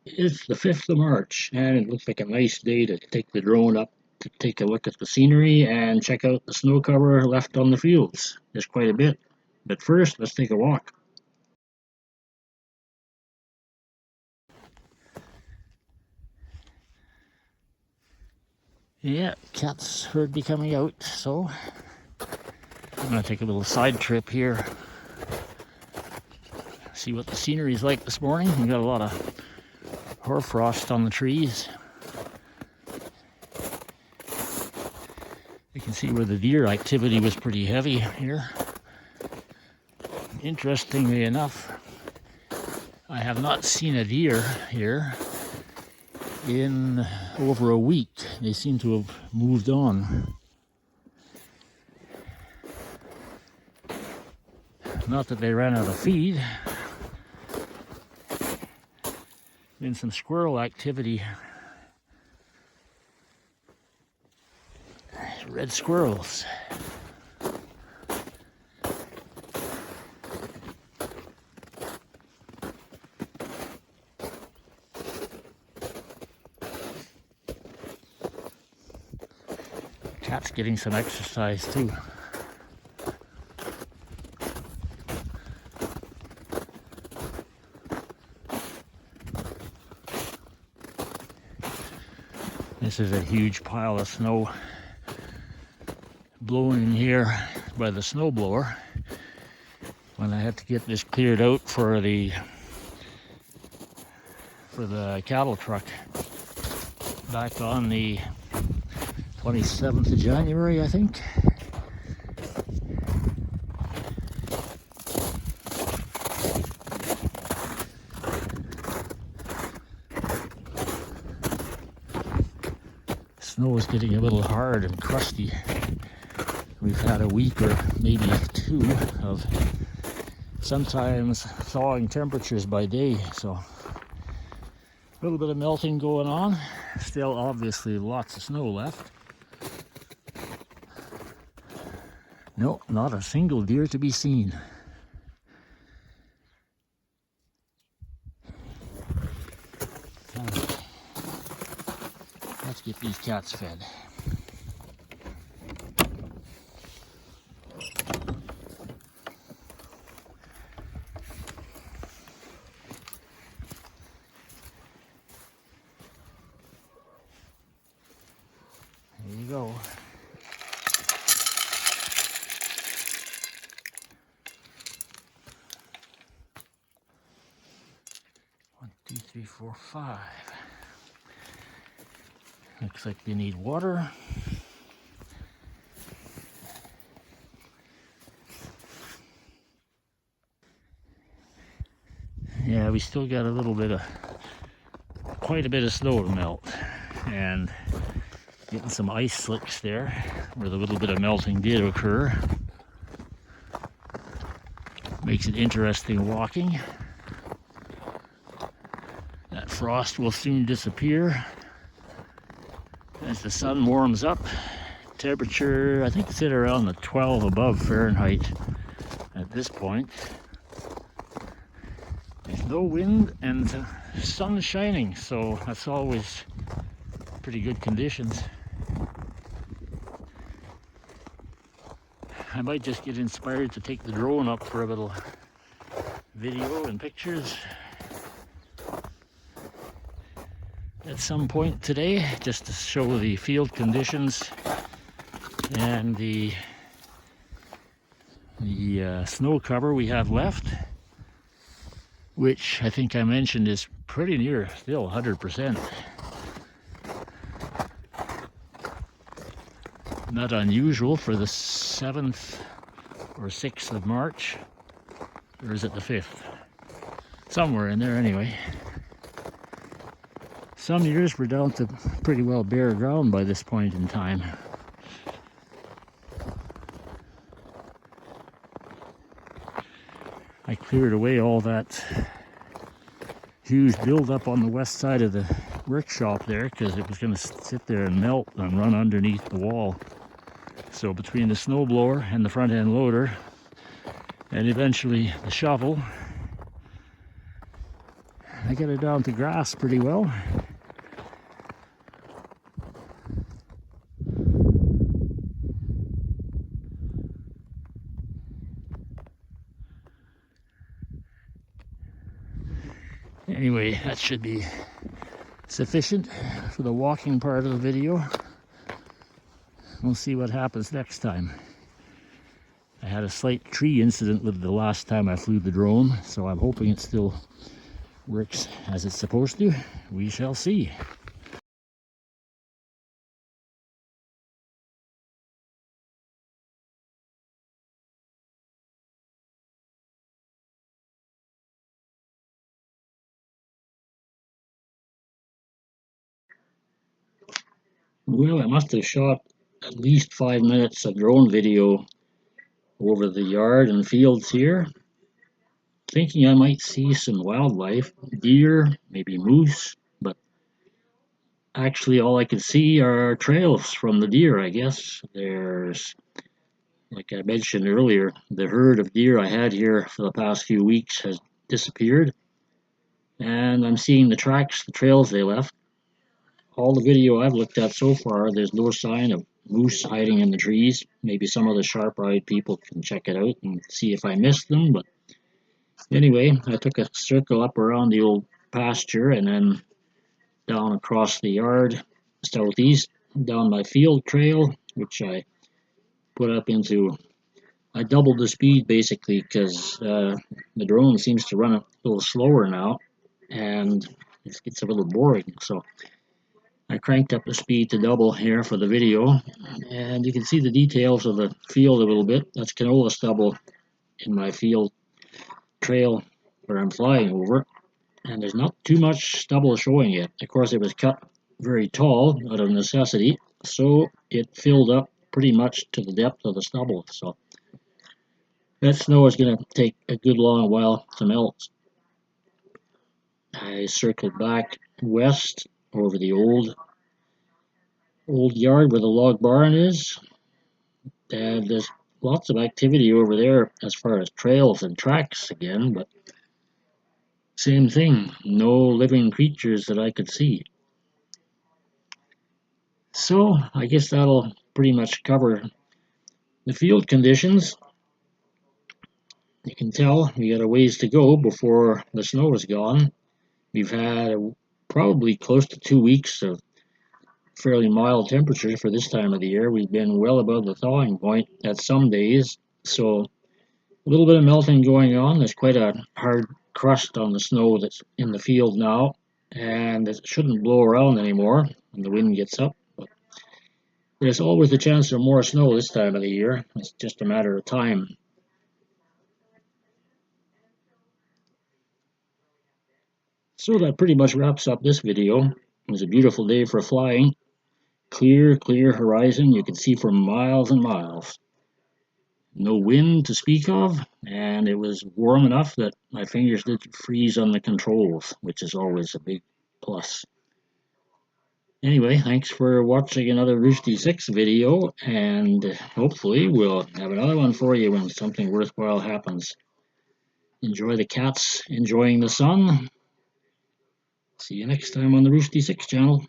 It's the 5th of March, and it looks like a nice day to take the drone up to take a look at the scenery and check out the snow cover left on the fields. There's quite a bit. But first, let's take a walk. Yeah, cats heard me coming out, so I'm gonna take a little side trip here. See what the scenery is like this morning. We got a lot of hoarfrost on the trees. You can see where the deer activity was pretty heavy here. Interestingly enough, I have not seen a deer here in over a week. They seem to have moved on. Not that they ran out of feed. Been some squirrel activity. Red squirrels. Cat's getting some exercise too. This is a huge pile of snow blown in here by the snowblower. When I had to get this cleared out for the cattle truck back on the 27th of January, I think. Snow is getting a little hard and crusty. We've had a week or maybe two of sometimes thawing temperatures by day, so a little bit of melting going on. Still obviously lots of snow left. No, not a single deer to be seen. Let's get these cats fed. There you go. One, two, three, four, five. Looks like they need water. Yeah, we still got quite a bit of snow to melt, and getting some ice slicks there where the little bit of melting did occur. Makes it interesting walking. That frost will soon disappear as the sun warms up. Temperature, I think it's at around the 12 above Fahrenheit at this point. There's no wind and the sun is shining, so that's always pretty good conditions. I might just get inspired to take the drone up for a little video and pictures at some point today, just to show the field conditions and the snow cover we have left, which I think I mentioned is pretty near still 100%. Not unusual for the 7th or 6th of March, or is it the 5th? Somewhere in there anyway. Some years we're down to pretty well bare ground by this point in time. I cleared away all that huge buildup on the west side of the workshop there because it was going to sit there and melt and run underneath the wall. So between the snowblower and the front end loader and eventually the shovel, I get it down to grass pretty well. Anyway, that should be sufficient for the walking part of the video. We'll see what happens next time. I had a slight tree incident with the last time I flew the drone, so I'm hoping it still works as it's supposed to. We shall see. Well, I must have shot at least 5 minutes of drone video over the yard and fields here, thinking I might see some wildlife, deer, maybe moose, but actually all I could see are trails from the deer, I guess. There's, like I mentioned earlier, the herd of deer I had here for the past few weeks has disappeared, and I'm seeing the tracks, the trails they left. All the video I've looked at so far, there's no sign of moose hiding in the trees. Maybe some of the sharp-eyed people can check it out and see if I missed them, but anyway, I took a circle up around the old pasture and then down across the yard, southeast, down my field trail, which I put up into. I doubled the speed basically because the drone seems to run a little slower now, and it gets a little boring. So I cranked up the speed to double here for the video, and you can see the details of the field a little bit. That's canola stubble in my field trail where I'm flying over, and there's not too much stubble showing yet. Of course, it was cut very tall out of necessity, so it filled up pretty much to the depth of the stubble. So that snow is going to take a good long while to melt. I circled back west over the old yard where the log barn is, and there's lots of activity over there as far as trails and tracks again, but same thing, no living creatures that I could see. So I guess that'll pretty much cover the field conditions. You can tell we got a ways to go before the snow is gone. We've had probably close to 2 weeks of fairly mild temperatures for this time of the year. We've been well above the thawing point at some days, so a little bit of melting going on. There's quite a hard crust on the snow that's in the field now, and it shouldn't blow around anymore when the wind gets up. But there's always the chance of more snow this time of the year. It's just a matter of time. So that pretty much wraps up this video. It was a beautiful day for flying. Clear horizon. You can see for miles and miles. No wind to speak of, and it was warm enough that my fingers did freeze on the controls, which is always a big plus. Anyway, thanks for watching another Roosty 6 video, and hopefully we'll have another one for you when something worthwhile happens. Enjoy the cats enjoying the sun. See you next time on the Roosty 6 channel.